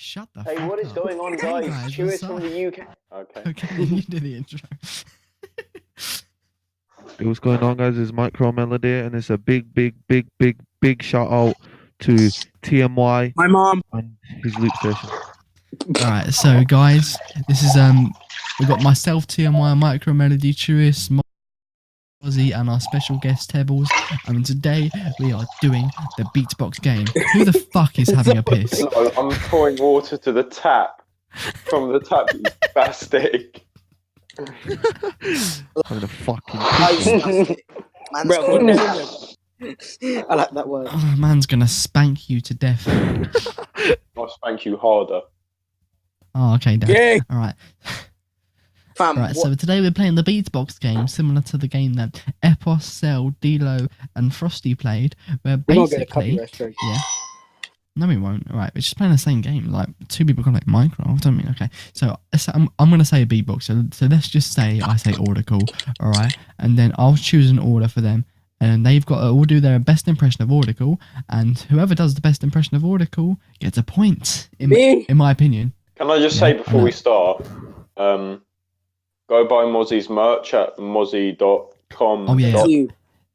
Shut the Hey, fuck what is up. going on, guys? Guys, Chewis what's from up? the UK. Okay. Okay, you do the intro. Hey, what's going on, guys? It's MikroMelody, and it's a big shout out to TMY My mom. and his loop station. Alright, so guys, this is we got myself, TMY, MikroMelody, Chewis, Mozzie, and our special guest Tebbles. And today we are doing the Beatbox game. Who the fuck is having a piss? No, I'm pouring water to the tap from the tap, you spastic. Having a fucking Man's calling it. I like that word. Oh, man's gonna spank you to death. I'll spank you harder. Oh, okay, Dad. Yeah. Alright. Fam, Right, so today we're playing the Beatbox game, similar to the game that Epos, Cell, Dilo, and Frosty played, where we're gonna get a basically... copyright strike. Yeah. No, we won't. Alright, we're just playing the same game. Like, two people can like Minecraft. I mean, okay. So I'm going to say a beatbox. So let's just say I say Audible. Alright. And then I'll choose an order for them. And they've got to all do their best impression of Audible. And whoever does the best impression of Audible gets a point, in my opinion. Can I just say before we start, go buy Mozzie's merch at mozzie.com. Oh, yeah. Link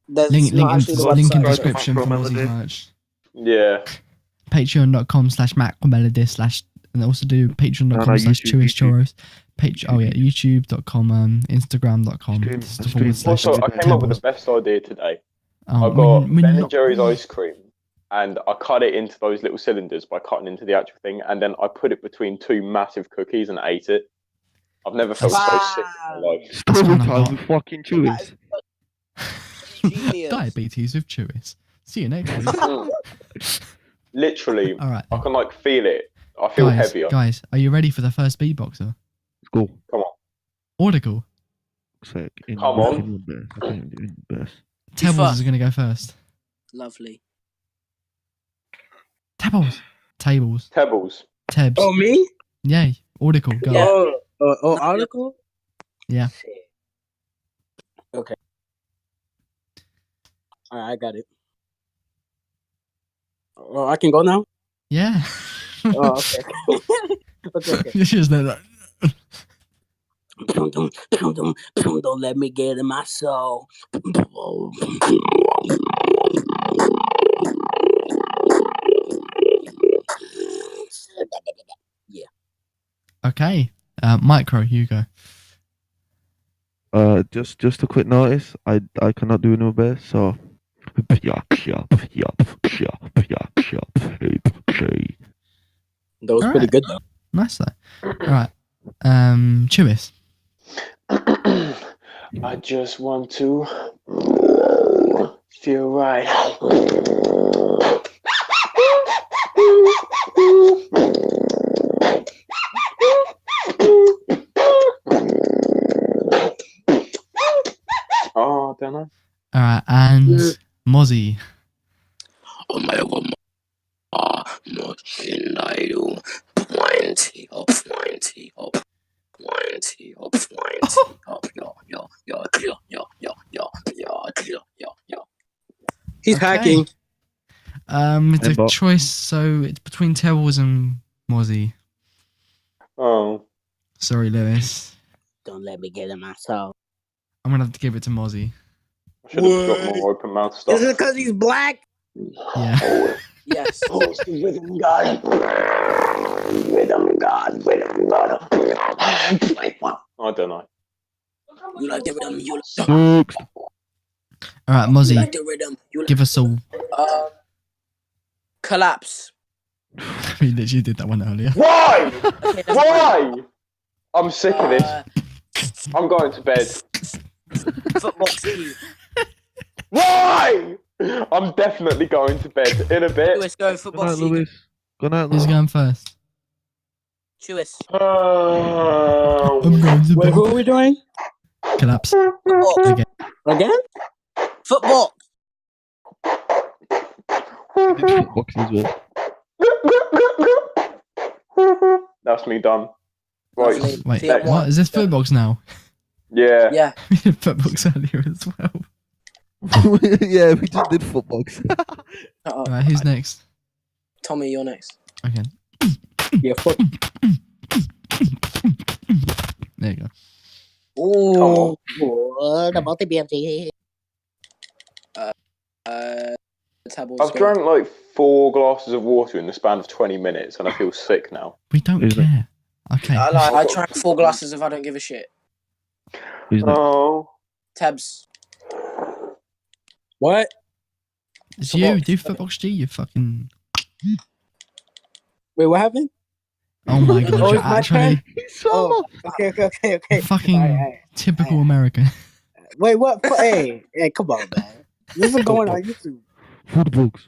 in the description for MikroMelody. Mozzie's merch. Yeah. Patreon.com/MacMelodis/ and also do Patreon.com/ChewisChurros. YouTube.com, Instagram.com. Also, I came up with the best idea today. Oh, I got Ben and Jerry's ice cream, and I cut it into those little cylinders by cutting into the actual thing, and then I put it between two massive cookies and ate it. I've never felt so sick in my life. Story time with fucking Chewis. Diabetes with Chewis. See you next week. Literally, All right, I can like feel it. I feel heavier. Guys, are you ready for the first beatboxer? Go. Come on. Audible. Come on. Tebbles is going to go first. Lovely. Tebbles. Tables. Tebbles. Tebs. Oh, me? Yay. Audible. Go. Yeah. Oh, article? Yeah. Okay. Alright, I got it. Oh, I can go now? Yeah. Oh, okay. okay. You should know that. Don't let me get in my soul. Yeah. Okay. Micro, you go. Just a quick notice. I cannot do no best, so. That was pretty good though. Nice though. Alright. Chewis. I just want to feel right. Oh, don't know. Alright, and Mozzie. Oh my God. Nothing I do. Pointy up. He's hacking. It's a Inbox. choice, so it's between Tebbles and Mozzie. Oh. Sorry, Lewis. Don't let me get in my soul. I'm gonna have to give it to Mozzie. I should have got more open mouth stuff. Is it because he's black? Yeah. Yes. Oh, it's the rhythm god. Rhythm god. I don't know. You like the rhythm? You Sucks. Alright, Mozzie, like the rhythm? You give us all. Collapse. We literally did that one earlier. Why? Okay, that's Why? I'm sick of this. I'm going to bed. Football team. Why? I'm definitely going to bed in a bit. Chewis going Good football night, team. Lewis. Good night, Who's Lewis. going first? Chewis. I'm going to Wait, bed. who are we doing? Collapse. Football. Again. Again? Football. Boxing as well. That's me done. Right. Lovely. Wait, TMY. what? Is this Footbox now? Yeah. Yeah. We did Footbox earlier as well. Yeah, we just did footbox. Alright, who's next? Tommy, you're next. Okay. Yeah, fuck. There you go. Oh, what about the BMT? Tebbles. I've Go. drank like 4 glasses of water in the span of 20 minutes and I feel sick now. We don't Isn't it? care. Okay. I drank 4 glasses of I don't give a shit. Who's next? Oh. Tebs. What? It's you. Footbox. Do Footbox G, you fucking... Wait, what happened? Oh my god, Oh, you're it's my actually Oh, okay. fucking Alright. typical American. Wait, what? Hey, come on, man. This is going on YouTube. Footbox.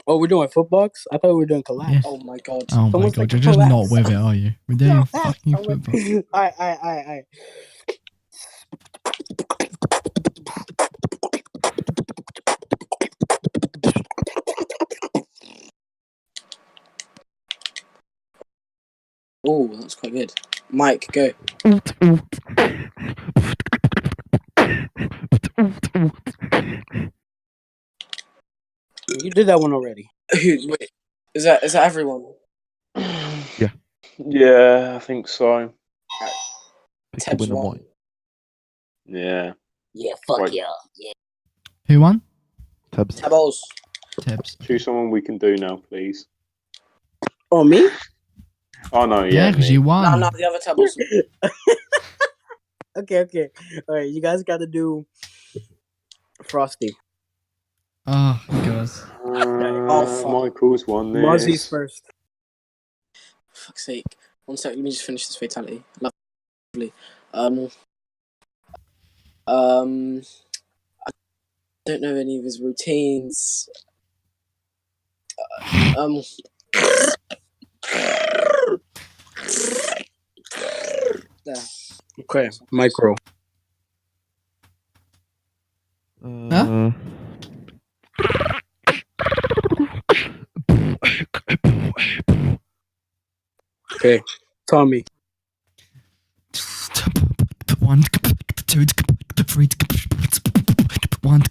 Oh, we're doing footbox? I thought we were doing collapse. Yeah. Oh my god. Oh my Someone's god, like you're just collapse. not with it, are you? We're doing fucking football. Alright. Oh, that's quite good. Mike, go. You did that one already. Wait, is that everyone? Yeah, I think so. Pick a Tebs winner, won. Mike. Yeah. Yeah, fuck Wait. yeah. Who won? Tebs. Tebbles. Tibbs. Choose someone we can do now, please. Oh, me? Oh, no, Yeah, yeah. because me. you won. No, the other Tebbles. Okay. Alright, you guys gotta do Frosty. Oh, god. fuck. Michael's won this. Mozzie's first. For fuck's sake. 1 sec, let me just finish this fatality. Lovely. I don't know any of his routines. There. Okay, micro. Okay, Tommy. 1, 2, 3, 1,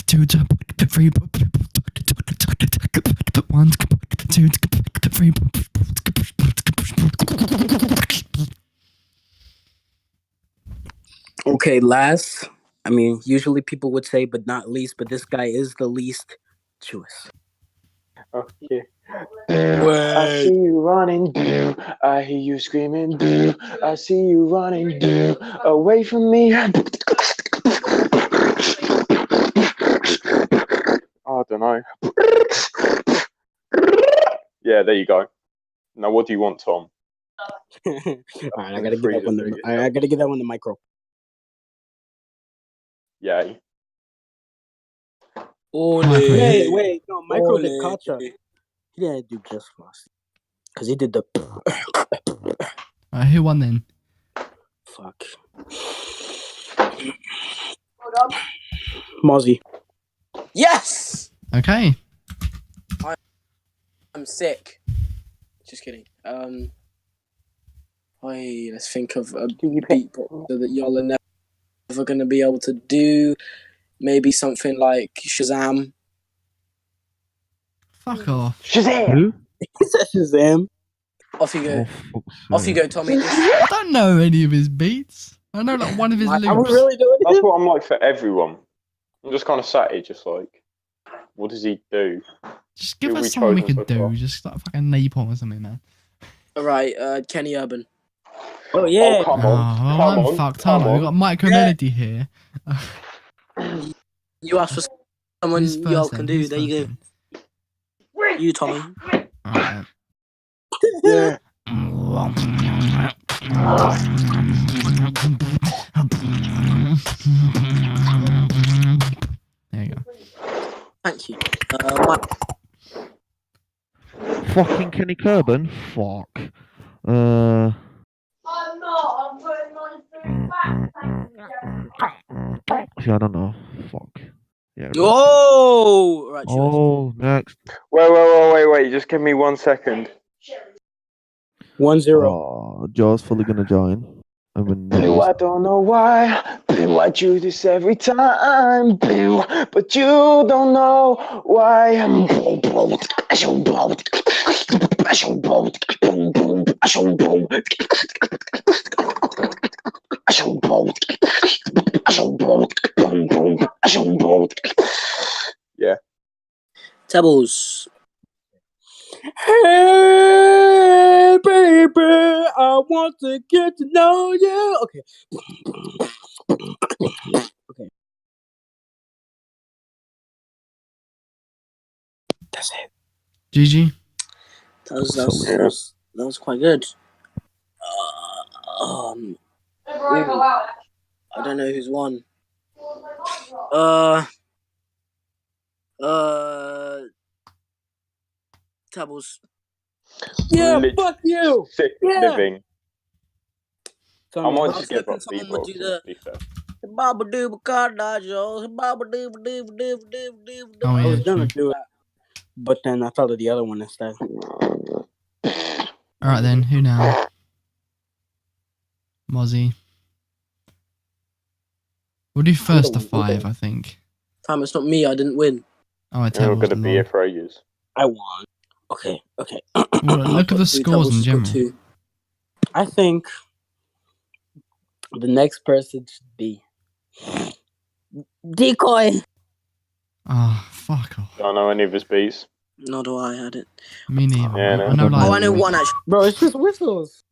2, 3, 1, 2, 3. Okay, last. I mean, usually people would say, but not least, but this guy is the least. Chewis. Okay. I see you running, I hear you screaming, I see you running, away from me. I don't know. Yeah, there you go. Now, what do you want, Tom? All right, I gotta give that one. I gotta give that one to micro. Yay. Wait, no, micro did Kacha. He didn't do just Frosty, cause he did the. Who won then? Fuck. Mozzie. Yes! Okay. I'm sick. Just kidding. Let's think of a beatbox so that y'all are never gonna be able to do. Maybe something like Shazam. Fuck off. Shazam! Who? He said Shazam. Off you go. Oh, Off you go, Tommy. I don't know any of his beats. I know like one of his Are we loops. really doing That's it? what I'm like for everyone. I'm just kind of sat here, just like, what does he do? Just give Who have us we something we chosen could so far? do. Just like fucking napalm or something, man. Alright, Kenny Urban. Oh yeah. Oh, come Oh, on. well, Come I'm on. fucked, Come aren't I? We've on. got MikroMelody here. You asked for someone Who's y'all first can then? do. Who's There you first go. then? You, Tommy. Alright. Yeah. There you go. Thank you. Mike. Fucking Kenny Kerben? Fuck. I'm not. I'm putting my food back. See, I don't know. Fuck. Yeah. Oh! Right, Chewis. Oh, next. Wait. Just give me 1 second. 1-0. Oh, Joe's fully gonna join. I would Boo, never. I don't know why. Boo, I do this every time. Boo, but you don't know why. Yeah. Tebbles. Hey, baby, I want to get to know you. Okay. Okay. That's it. GG. That was quite good. I don't know who's won. Tebbles. Yeah, fuck you. Sick Yeah. living. Tell I me, might I just was give hoping up someone would do beatboxing, the to be fair. Baba Dooba Cardajo, Baba Dooba Dooba Dooba Dooba Dooba. Oh, I yeah, was gonna true. do that, but then I thought of the other one instead. Alright then, who now? Mozzie. We'll do first to 5, I think. Fam, it's not me. I didn't win. Oh, I You're Tebbles. going to be here lol. for ages. I won. Okay. Well, look at the scores in general. I think the next person should be Decoy. Oh, fuck off. Don't know any of his beats. Nor do I had it. Me neither. Yeah, no. I know, like, Oh, I know one actually. Bro, it's just whistles.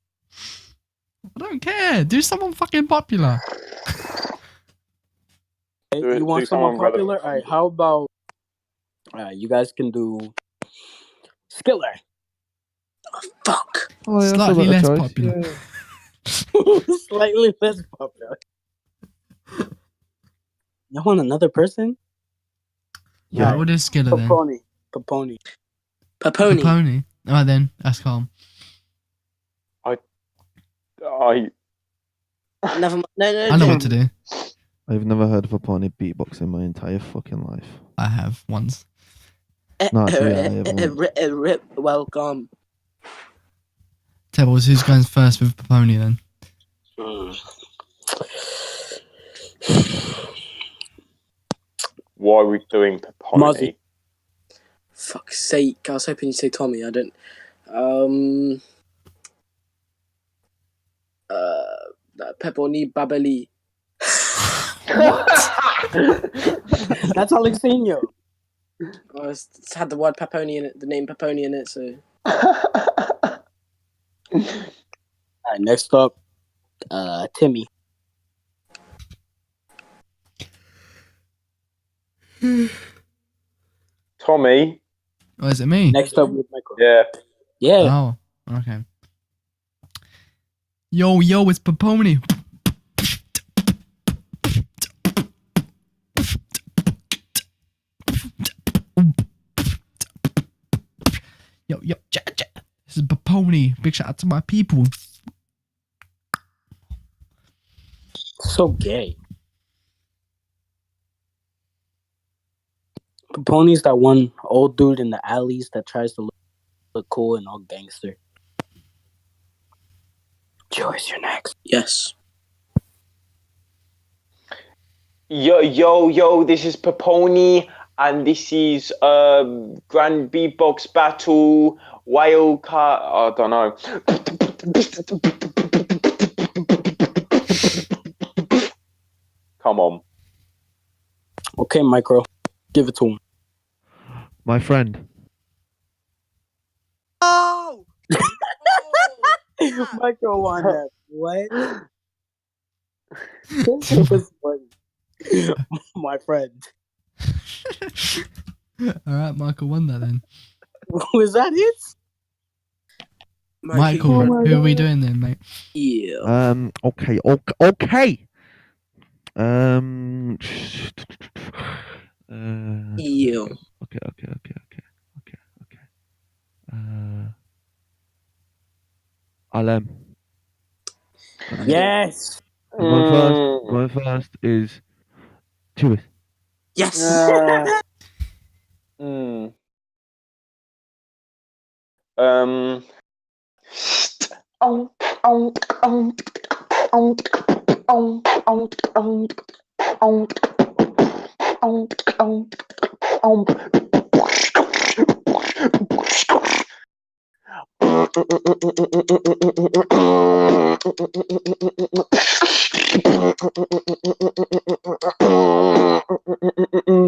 I don't care. Do someone fucking popular. You want do someone someone popular? relevant. Alright, how about you guys can do Skiller. Oh, fuck. Oh, yeah, that's a Slightly better less choice. popular. Yeah. Slightly less popular. You want another person? Yeah, we'll do Skiller then. Paponi. Paponi. Alright then, that's calm. Never mind. No. I know what to do. I've never heard of a pony beatbox in my entire fucking life. I have once. No, actually, I haven't. Rip, welcome. Tebbles, who's going first with Paponi then? Why are we doing Paponi? Mozzie. Fuck's sake. I was hoping you'd say Tommy. I don't. Peponi Babeli. That's Alexinho. Oh, it's had the word Paponi in it, the name Paponi in it, so. Alright, next up, Timmy. Tommy. Oh, is it me? Next up with Michael. Yeah. Yeah. Oh, okay. Yo, it's Paponi. Yo, this is Paponi. Big shout out to my people. So gay. Paponi's that one old dude in the alleys that tries to look cool and all gangster. Chewis, you're next. Yes. Yo, this is Paponi, and this is Grand Beatbox Battle, Wild Card, I don't know. Come on. Okay, Micro. Give it to him. My friend. Oh! Micro won that. What? It was funny. My friend. Alright, Michael won that then. Was that it? Michael, who are we doing then, mate? Yeah. Okay. Yeah. Okay. Alem. Yes. My first is Chewis. Yes.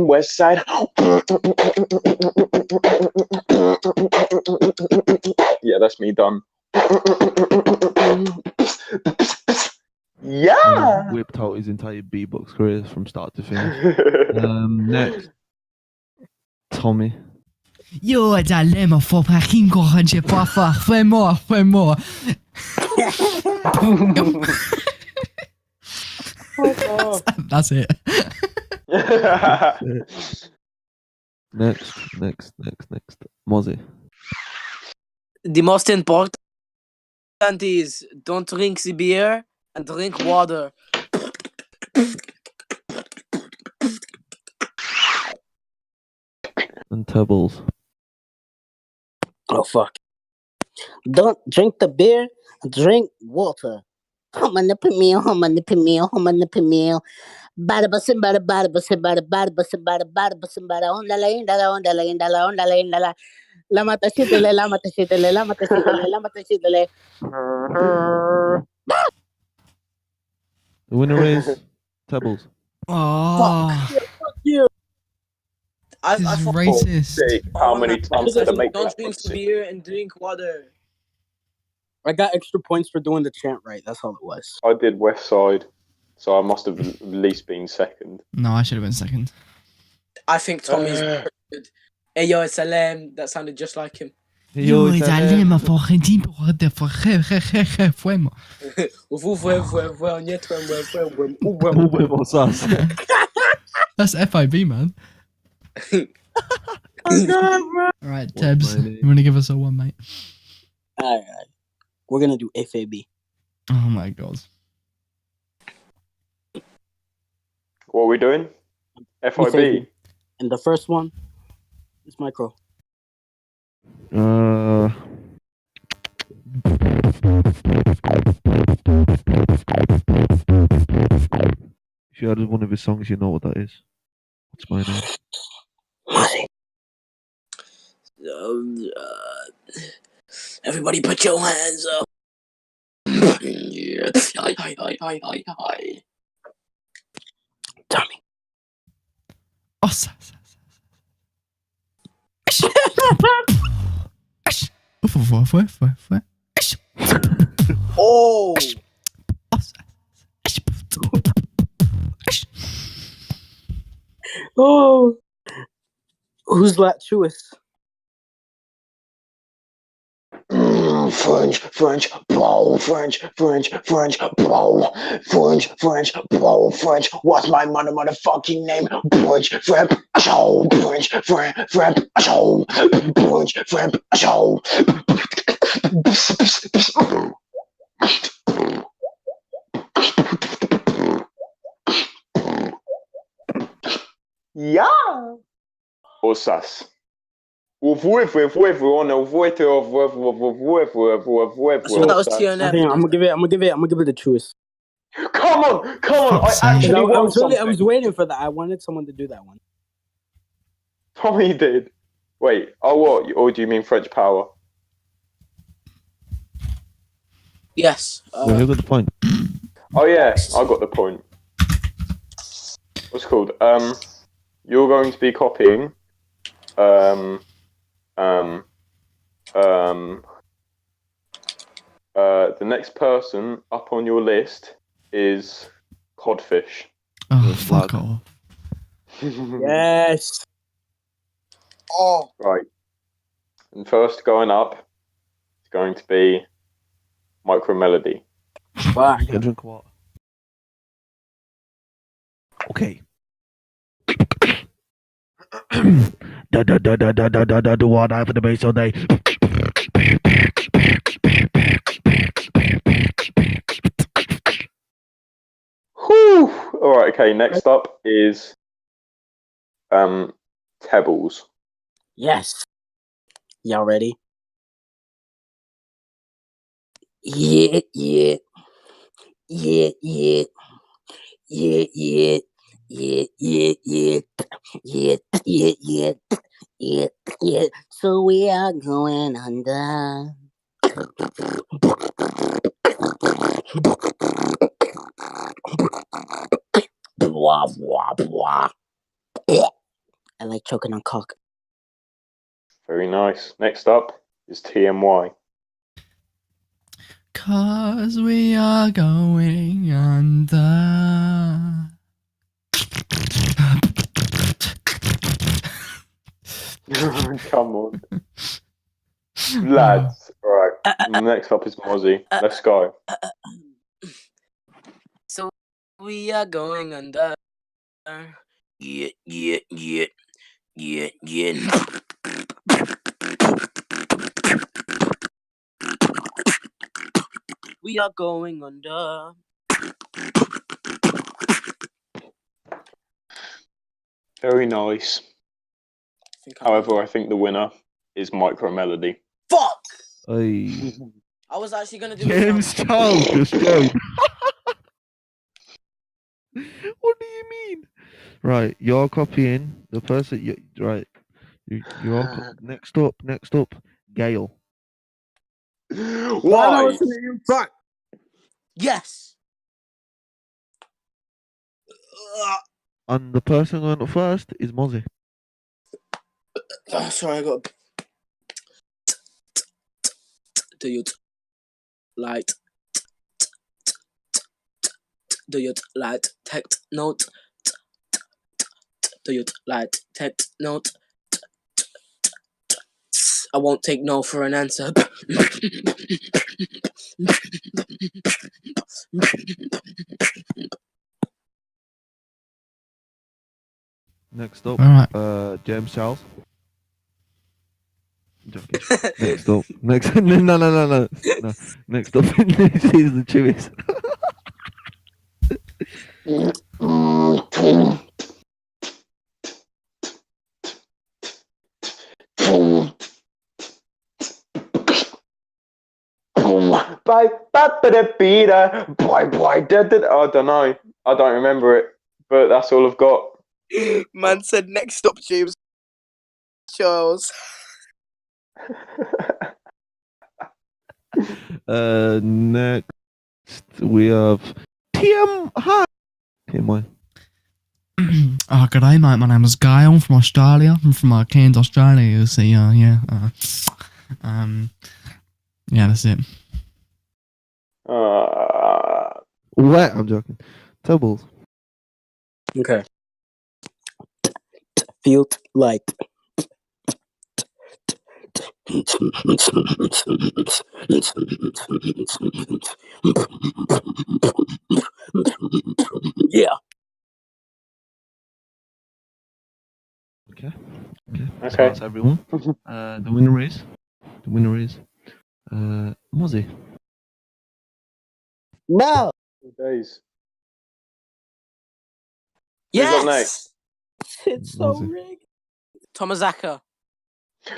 West side. Yeah, that's me done. Yeah. Whipped out his entire beatbox career from start to finish. Next, Tommy. Yo, dilemma for packing gorge papa, fais-moi. That's it. Next. Mozzie. The most important is don't drink the beer and drink water. And Tebbles. Oh fuck! Don't drink the beer. Drink water. Homa nipple meal. Bada basim bada bada basim bada basim bada ondala ondala. Lama tashitele. The winner is Tebbles. Oh, Fuck you. I this is thought racist. How many times did I make don't that? drink the beer and drink water. I got extra points for doing the chant right. That's all it was. I did West Side, so I must have at least been second. No, I should have been second. I think Tommy's pretty good. Hey yo, it's Alem. That sounded just like him. Yo, dilemma for fuemo. That's FIB, man. Alright, Tebs, you want to give us a one, mate? Alright. We're gonna do FAB. Oh my god. What are we doing? FIB. And the first one is Micro. If you heard one of his songs, you know what that is. What's my name? Mozzie. Everybody put your hands up. Tommy. Oh, Oh. Oh. Who's that? Chewis. French, blow, French, blow, French. What's my motherfucking name? French, show, show, show. Yeah. Osas. So that was TNF. I think I'm gonna give it to Chewis. Come on! Fuck's I sake. actually won something. I was waiting for that. I wanted someone to do that one. Tommy did. Wait, oh what? Or do you mean French power? Yes. Wait, who got the point? Oh yeah, I got the point. What's it called? You're going to be copying the next person up on your list is Codfish. Oh, fuck off. Yes. Oh. Right. And first going up is going to be MikroMelody. Fuck. Can I drink what? Okay. The one eye for the base all day. Whew. All right. Okay. Next up is Tebbles. Yes. Y'all ready? Yeah. Yeah, yeah, yeah, yeah, yeah, yeah, yeah, yeah, yeah, yeah, yeah, yeah. So we are going under. Blah, blah, blah. I like choking on cock. Very nice. Next up is TMY. Cause we are going under. Come on. Lads. Alright. Next up is Mozzie. Let's go. So we are going under. Yeah, yeah, yeah, yeah, yeah. We are going under. Very nice. However, I think the winner is MikroMelody. Fuck! Hey. I was actually gonna do James it. Charles just joined. What do you mean? Right, you're copying the person. Right, next up. Gail. Why? Yes. And the person going up first is Mozzie. Sorry, I got. Do you light? Do you light? Text note. Do you light? Text note. I won't take no for an answer. Next up, All right. James Charles. I'm joking. Next up, no. Next up is the Chewis. Bye, boy, dead. I don't know. I don't remember it, but that's all I've got. Man said next up, James Charles. Next we have TMY. TMY. Oh, good day, mate. My name is Gail from Australia. I'm from Cairns, Australia. You see, yeah. Yeah, that's it. What? I'm joking. Tebbles. Okay. Field light. Yeah. Okay. So Okay. that's everyone. The winner is Mozzie. No. Days. Who's up next? It's so Mozzie. rigged. Tomazaka.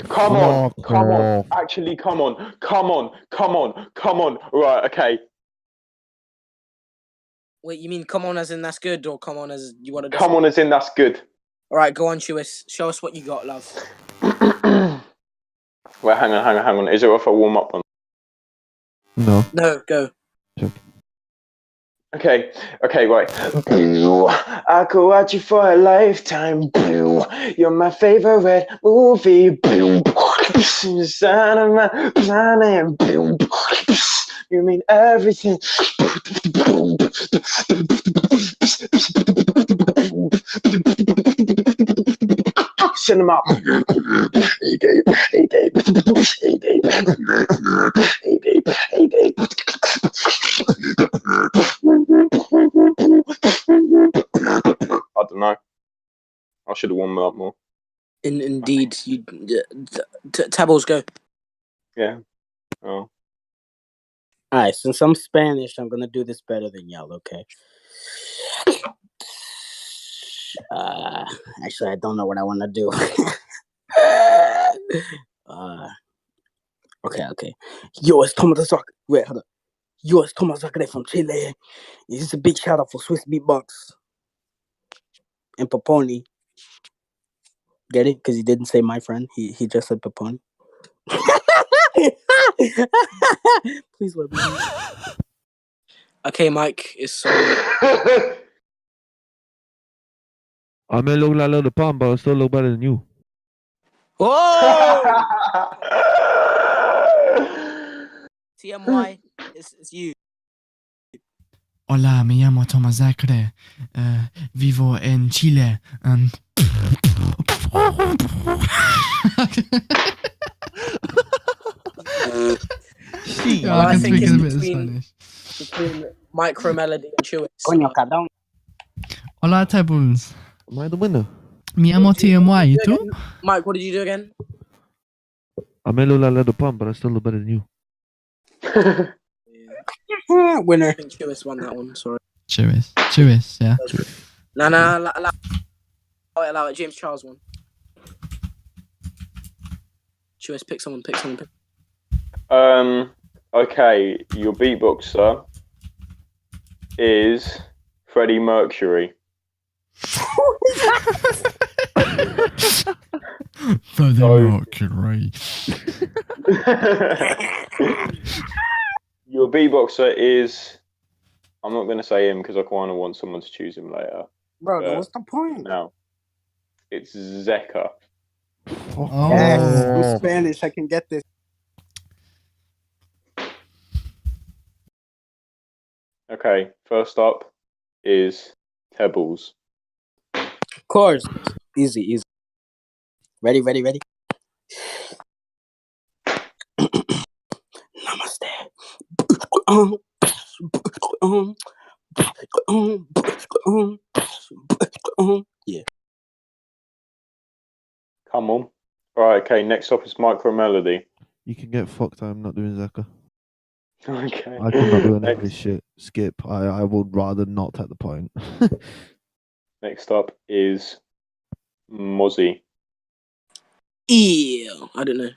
Come on. Actually, come on. Right, okay. Wait, you mean come on as in that's good, or come on as you want to? Come on as in that's good. All right, go on, Chewis. Show us what you got, love. Wait, hang on. Is it worth a warm up one? No. No, go. Okay, right. I could watch you for a lifetime. You're my favorite movie. Son of my planet. You mean everything. Send them out. Hey, Dave. I don't know. I should have warmed up more. Indeed, you. Tebbles, go. Yeah. Oh. Alright, since I'm Spanish, I'm gonna do this better than y'all, okay? Actually, I don't know what I want to do. Okay. Yo, it's Thomas the Sock. Wait, hold up. Yours, Thomas Zacare from Chile. This is a big shout out for Swiss Beatbox and Paponi. Get it? Because he didn't say my friend. He just said Paponi. Please let me know. Okay, Mike, it's so. I may look like a little palm, but I still look better than you. Oh! TMY, it's you. Hola, me llamo Thomas Zacare. Vivo en Chile. Yeah, I can think speak it's a bit of between MikroMelody and Chewis. Coño, cabrón. Hola, Tebbles. Am I the winner? Me llamo TMY. ¿Y tú? Mike, what did you do again? I may look like a little palm, but I still look better than you. Winner. I think Chewis won that one, sorry. Chewis, yeah. No, allow it. James Charles won. Chewis, pick someone. Okay, your beatboxer is Freddie Mercury. Freddie Oh. Mercury. Your beatboxer is. I'm not going to say him because I kind of want someone to choose him later. Bro, what's the point? Now, it's Zeka. Oh. Yes, I'm Spanish. I can get this. Okay, first up is Tebbles. Of course. Easy. Ready. Namaste. Yeah. Come on. Right, okay, next up is MikroMelody. You can get fucked. I'm not doing Zeka. Okay. I cannot do any of Next- this shit. Skip. I would rather not take the point. Next up is Mozzie. Ew, I don't know.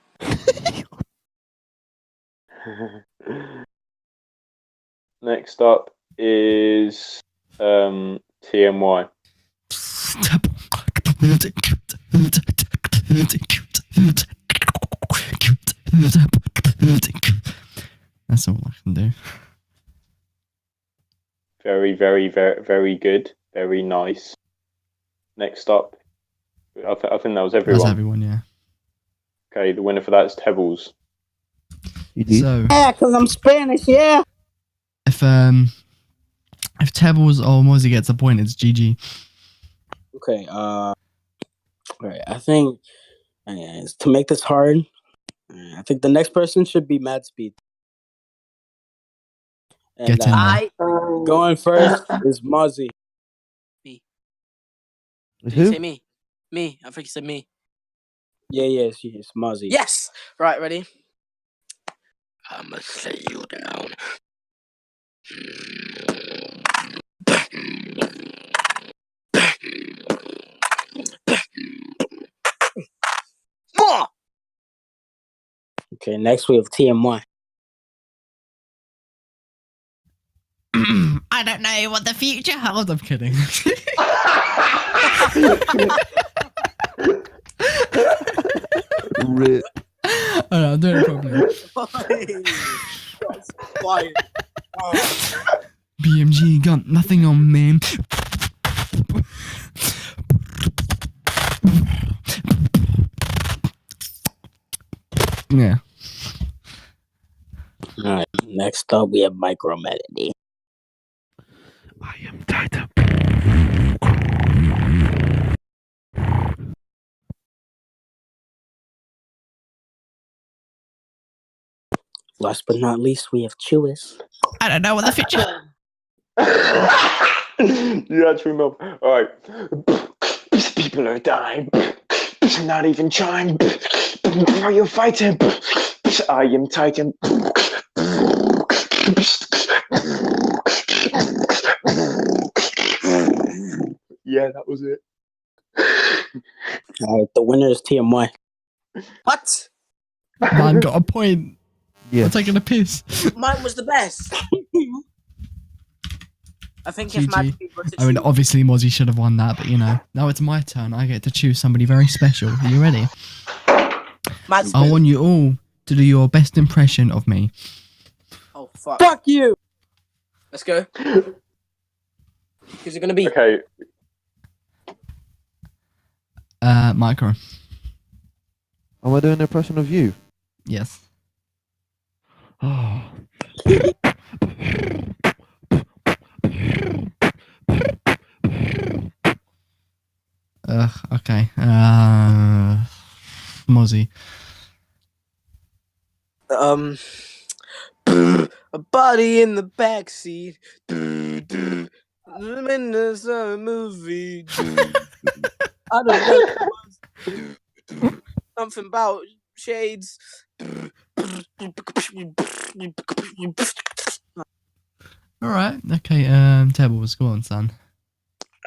Next up is TMY. That's all I can do. Very, very, very, very good. Very nice. Next up, I think that was everyone. That's everyone, yeah. Okay, the winner for that is Tebbles. You did? So Yeah, because I'm Spanish, yeah. if Tebbles or Mozzie gets a point, it's GG. Okay, alright, I think to make this hard, I think the next person should be Mad Speed. And, Get in there. going first is Mozzie. Did Who? you say me? Me. I think you said me. Yeah, it's Mozzie. Yes! Right, ready? I'ma slay you down. More! Okay, next we have TMY. I don't know what the future holds. I'm kidding. Rip. Oh, no, I'm doing it properly. Quiet. BMG got nothing on me. Yeah. Alright, next up we have MikroMelody. I am Titan. Last but not least, we have Chewis. I don't know what the future. You actually know. All right. People are dying. Not even trying. Are you fighting? I am Titan. Yeah, that was it. Alright, the winner is TMY. What? Man got a point. Yeah. I'm taking a piss. Mine was the best. I think if GG. Maddie were to I mean, choose- obviously Mozzie should have won that, but you know, now it's my turn. I get to choose somebody very special. Are you ready? Mads, I want you all to do your best impression of me. oh fuck. Fuck you. Let's go. Who's it gonna be? Okay. Micro. Am I doing an impression of you? Yes. Oh. Okay. Mozzie. A body in the backseat. I'm in this movie. I don't know. Something about shades. All right. Okay. Tebbles, go on, son.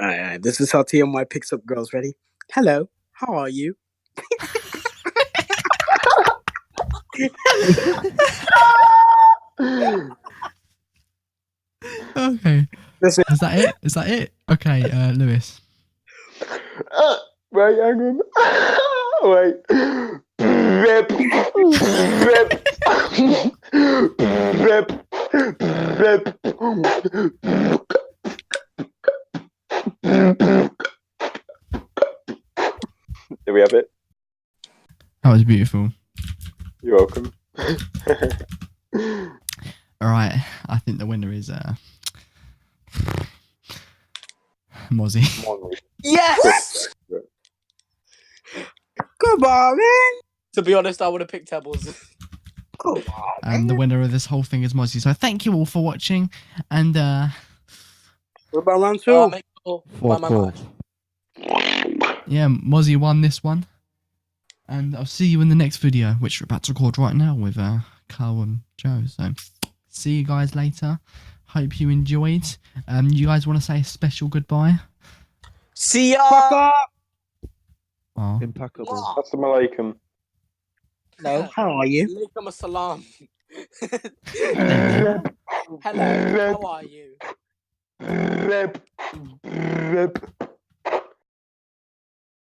Alright, this is how TMY picks up girls. Ready? Hello, how are you? Okay. Listen. Is that it? Is that it? Okay. Lewis. Wait, hang on. Wait. Rip. Rip. Rip. Rip. Do we have it? That was beautiful. You're welcome. All right. I think the winner is Mozzie. Yes! Come on, man. To be honest, I would have picked Tebbles. Come on. And the winner of this whole thing is Mozzie. So thank you all for watching. And What about round two? Make sure Fuck my off. yeah, Mozzie won this one. And I'll see you in the next video, which we're about to record right now with Carl and Joe. So see you guys later. Hope you enjoyed. You guys want to say a special goodbye? See ya! Fuck off. Oh. Impeccable. Assalamu alaikum. Hello, how are you? Alaikum assalam. Hello, how are you? Rip. Rip.